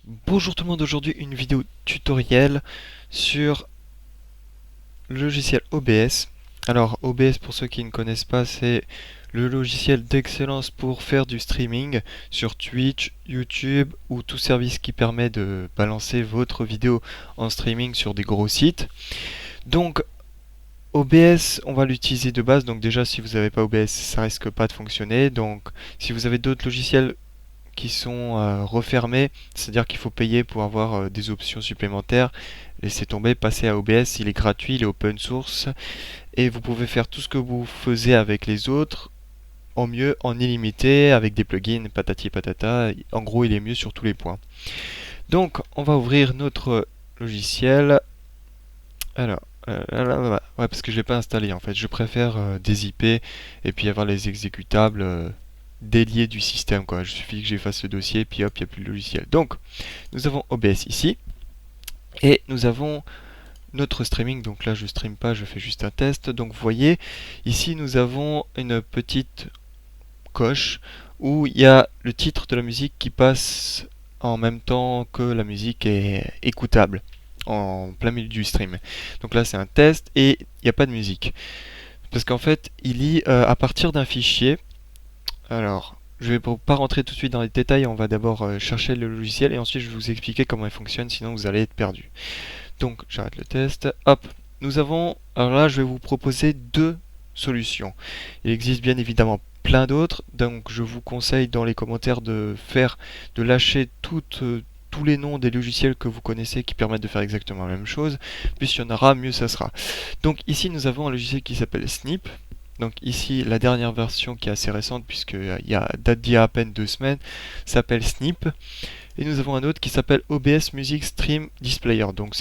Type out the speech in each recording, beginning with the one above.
Bonjour tout le monde, aujourd'hui une vidéo tutoriel sur le logiciel OBS. Alors OBS, pour ceux qui ne connaissent pas, c'est le logiciel d'excellence pour faire du streaming sur Twitch, YouTube ou tout service qui permet de balancer votre vidéo en streaming sur des gros sites. Donc OBS, on va l'utiliser de base. Donc déjà, si vous n'avez pas OBS, ça risque pas de fonctionner. Donc si vous avez d'autres logiciels qui sont refermés, c'est-à-dire qu'il faut payer pour avoir des options supplémentaires, laissez tomber, passez à OBS, il est gratuit, il est open source, et vous pouvez faire tout ce que vous faisiez avec les autres, en mieux, en illimité, avec des plugins, patati patata, en gros il est mieux sur tous les points. Donc on va ouvrir notre logiciel, alors, ouais, parce que je ne l'ai pas installé en fait, je préfère des IP et puis avoir les exécutables déliés du système quoi. Il suffit que j'efface le dossier et puis hop, il n'y a plus le logiciel. Donc, nous avons OBS ici et nous avons notre streaming. Donc là, je stream pas, je fais juste un test. Donc, vous voyez, ici, nous avons une petite coche où il y a le titre de la musique qui passe en même temps que la musique est écoutable en plein milieu du stream. Donc là, c'est un test et il n'y a pas de musique. Parce qu'en fait, il lit à partir d'un fichier. Alors, je vais pas rentrer tout de suite dans les détails, on va d'abord chercher le logiciel et ensuite je vais vous expliquer comment il fonctionne, sinon vous allez être perdu. Donc, j'arrête le test. Hop, nous avons... Alors là, je vais vous proposer deux solutions. Il existe bien évidemment plein d'autres, donc je vous conseille dans les commentaires de lâcher tous les noms des logiciels que vous connaissez qui permettent de faire exactement la même chose. Plus il y en aura, mieux ça sera. Donc ici, nous avons un logiciel qui s'appelle Snip. Donc ici, la dernière version qui est assez récente, puisqu'il date d'il y a à peine 2 semaines, s'appelle Snip. Et nous avons un autre qui s'appelle OBS Music Stream Displayer. Donc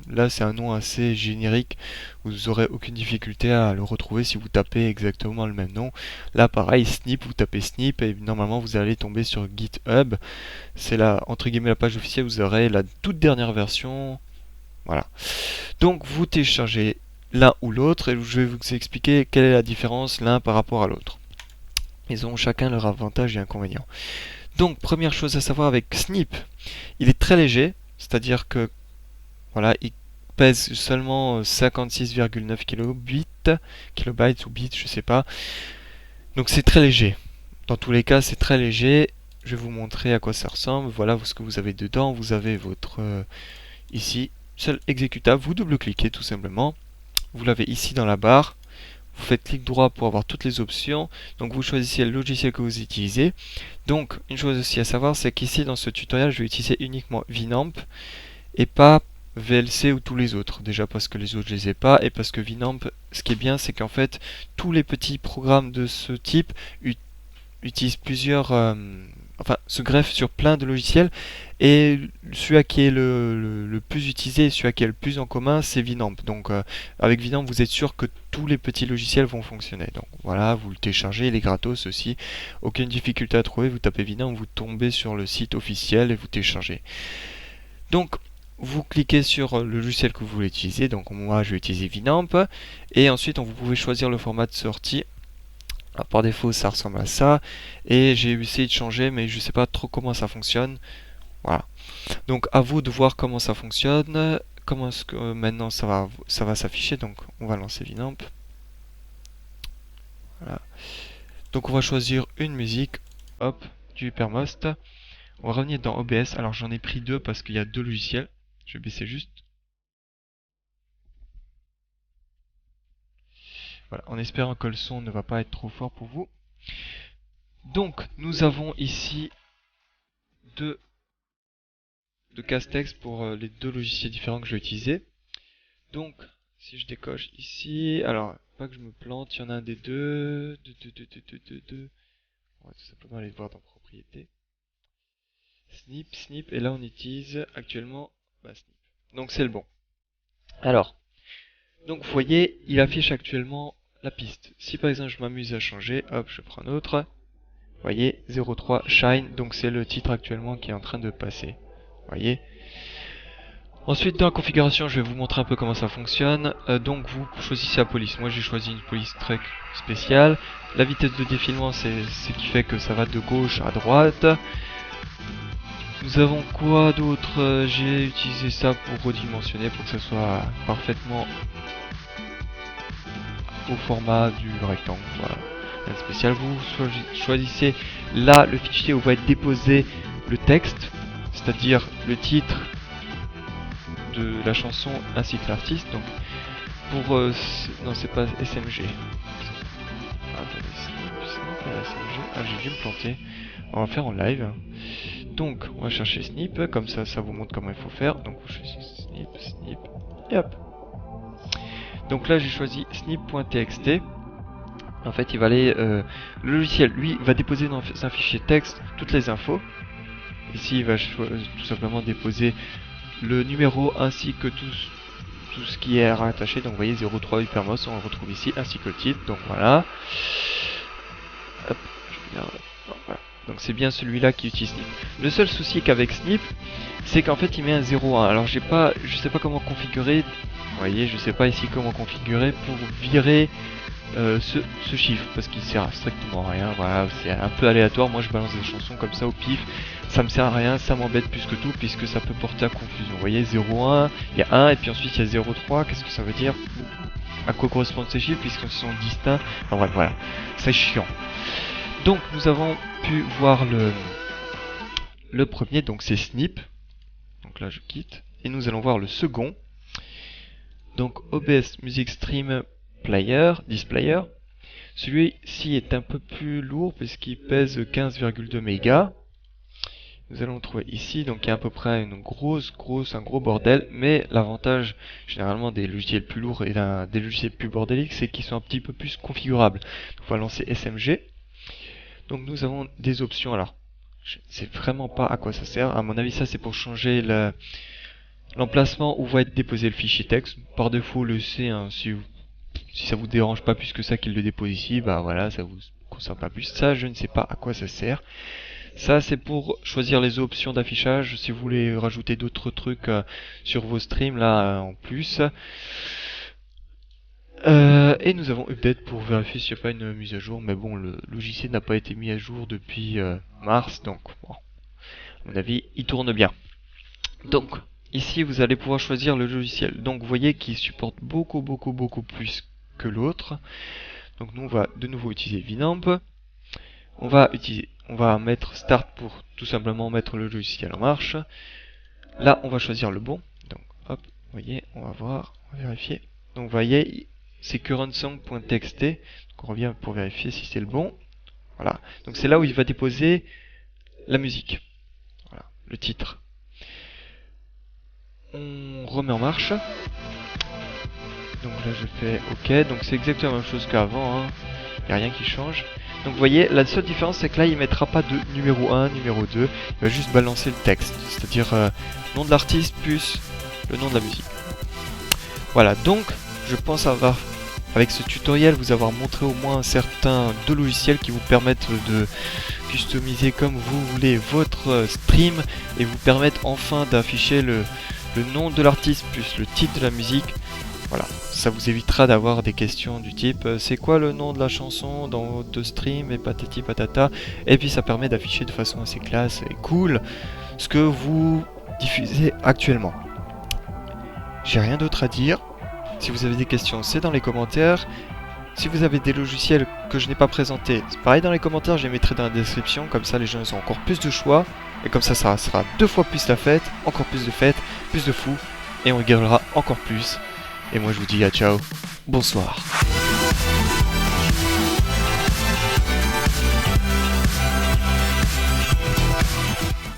là, c'est un nom assez générique. Vous n'aurez aucune difficulté à le retrouver si vous tapez exactement le même nom. Là, pareil, Snip, vous tapez Snip et normalement, vous allez tomber sur GitHub. C'est entre guillemets, la page officielle. Vous aurez la toute dernière version. Voilà. Donc, vous téléchargez l'un ou l'autre et je vais vous expliquer quelle est la différence l'un par rapport à l'autre. Ils ont chacun leurs avantages et inconvénients. Donc première chose à savoir avec Snip, il est très léger, c'est-à-dire que voilà, il pèse seulement 56,9 kilobytes ou bits, je sais pas. Donc c'est très léger. Dans tous les cas, c'est très léger. Je vais vous montrer à quoi ça ressemble. Voilà ce que vous avez dedans. Vous avez votre ici seul exécutable. Vous double-cliquez tout simplement. Vous l'avez ici dans la barre. Vous faites clic droit pour avoir toutes les options. Donc vous choisissez le logiciel que vous utilisez. Donc une chose aussi à savoir, c'est qu'ici dans ce tutoriel, je vais utiliser uniquement Winamp et pas VLC ou tous les autres. Déjà parce que les autres je les ai pas et parce que Winamp, ce qui est bien, c'est qu'en fait tous les petits programmes de ce type utilisent plusieurs, enfin se greffent sur plein de logiciels et celui qui est le plus utilisé, celui qui est le plus en commun, c'est Winamp. Donc avec Winamp, vous êtes sûr que tous les petits logiciels vont fonctionner. Donc voilà, vous le téléchargez, il est gratos aussi. Aucune difficulté à trouver, vous tapez Winamp, vous tombez sur le site officiel et vous téléchargez. Donc vous cliquez sur le logiciel que vous voulez utiliser. Donc moi je vais utiliser Winamp et ensuite vous pouvez choisir le format de sortie. Alors, par défaut ça ressemble à ça et j'ai essayé de changer mais je sais pas trop comment ça fonctionne. Voilà. Donc à vous de voir comment ça fonctionne. Comment est-ce que maintenant ça va s'afficher. Donc on va lancer Winamp. Voilà. Donc on va choisir une musique. Hop, du Hypermost. On va revenir dans OBS. Alors j'en ai pris deux parce qu'il y a deux logiciels. Je vais baisser juste. Voilà, en espérant que le son ne va pas être trop fort pour vous. Donc nous avons ici deux de casse-texte pour les deux logiciels différents que je vais utiliser. Donc, si je décoche ici, alors, pas que je me plante, il y en a un des deux. On va tout simplement aller voir dans propriétés. Snip, et là on utilise actuellement Snip. Donc c'est le bon. Alors, donc vous voyez, il affiche actuellement la piste. Si par exemple je m'amuse à changer, hop, je prends un autre. Vous voyez, 03 Shine, donc c'est le titre actuellement qui est en train de passer. Vous voyez. Ensuite dans la configuration je vais vous montrer un peu comment ça fonctionne. Donc vous choisissez la police. Moi j'ai choisi une police très spéciale. La vitesse de défilement c'est ce qui fait que ça va de gauche à droite. Nous avons quoi d'autre? J'ai utilisé ça pour redimensionner pour que ça soit parfaitement au format du rectangle. Voilà. Rien de spécial. Vous choisissez là le fichier où va être déposé le texte, c'est-à-dire le titre de la chanson ainsi que l'artiste. Donc pour non, c'est pas SMG. Attendez, SMG. Ah, j'ai dû me planter. On va faire en live. Donc on va chercher snip, comme ça vous montre comment il faut faire. Donc vous choisissez snip, et hop. Donc là j'ai choisi snip.txt. En fait il va aller, le logiciel lui va déposer dans un fichier texte toutes les infos. Ici il va tout simplement déposer le numéro ainsi que tout ce qui est rattaché. Donc vous voyez 03 Hypermost, on le retrouve ici, ainsi que le titre. Donc voilà. Hop, je regarde. Voilà. Donc c'est bien celui-là qui utilise Snip. Le seul souci qu'avec Snip, c'est qu'en fait il met un 0,1. Alors je sais pas comment configurer. Vous voyez, je sais pas ici comment configurer pour virer ce chiffre, parce qu'il sert à strictement rien. Voilà, c'est un peu aléatoire. Moi je balance des chansons comme ça au pif. Ça me sert à rien, ça m'embête plus que tout, puisque ça peut porter à confusion. Vous voyez, 0,1, il y a 1, et puis ensuite il y a 0,3. Qu'est-ce que ça veut dire? À quoi correspondent ces chiffres, puisqu'ils sont distincts? Enfin bref, voilà, c'est chiant. Donc nous avons pu voir le premier, donc c'est Snip. Donc là je quitte. Et nous allons voir le second. Donc OBS Music Stream Player, Displayer. Celui-ci est un peu plus lourd puisqu'il pèse 15,2 mégas. Nous allons le trouver ici, donc il y a à peu près un gros bordel, mais l'avantage généralement des logiciels plus lourds et des logiciels plus bordéliques, c'est qu'ils sont un petit peu plus configurables. Donc, on va lancer SMG. Donc nous avons des options. Alors, je ne sais vraiment pas à quoi ça sert. À mon avis, ça c'est pour changer l'emplacement où va être déposé le fichier texte. Par défaut, le C, hein, si ça vous dérange pas plus que ça qu'il le dépose ici, bah voilà, ça vous concerne pas plus. Ça, je ne sais pas à quoi ça sert. Ça, c'est pour choisir les options d'affichage. Si vous voulez rajouter d'autres trucs sur vos streams là en plus. Et nous avons update pour vérifier s'il n'y a pas une mise à jour, mais bon, le logiciel n'a pas été mis à jour depuis mars, donc bon, à mon avis, il tourne bien. Donc, ici, vous allez pouvoir choisir le logiciel. Donc, vous voyez qu'il supporte beaucoup plus que l'autre. Donc, nous, on va de nouveau utiliser Winamp. On va mettre Start pour tout simplement mettre le logiciel en marche. Là, on va choisir le bon. Donc, hop, vous voyez, on va voir, on va vérifier. Donc, vous voyez, c'est currentsong.txt. Donc on revient pour vérifier si c'est le bon. Voilà. Donc c'est là où il va déposer la musique. Voilà, le titre. On remet en marche. Donc là je fais OK. Donc c'est exactement la même chose qu'avant. Hein. Il n'y a rien qui change. Donc vous voyez, la seule différence c'est que là il mettra pas de numéro 1, numéro 2. Il va juste balancer le texte. C'est-à-dire nom de l'artiste plus le nom de la musique. Voilà, donc je pense avoir, avec ce tutoriel, vous avoir montré au moins certains de logiciels qui vous permettent de customiser comme vous voulez votre stream et vous permettent enfin d'afficher le nom de l'artiste plus le titre de la musique. Voilà, ça vous évitera d'avoir des questions du type c'est quoi le nom de la chanson dans votre stream et patati patata. Et puis ça permet d'afficher de façon assez classe et cool ce que vous diffusez actuellement. J'ai rien d'autre à dire. Si vous avez des questions, c'est dans les commentaires. Si vous avez des logiciels que je n'ai pas présentés, c'est pareil dans les commentaires, je les mettrai dans la description. Comme ça, les gens ont encore plus de choix. Et comme ça sera 2 fois plus la fête, encore plus de fêtes, plus de fous. Et on rigolera encore plus. Et moi, je vous dis à ciao, bonsoir.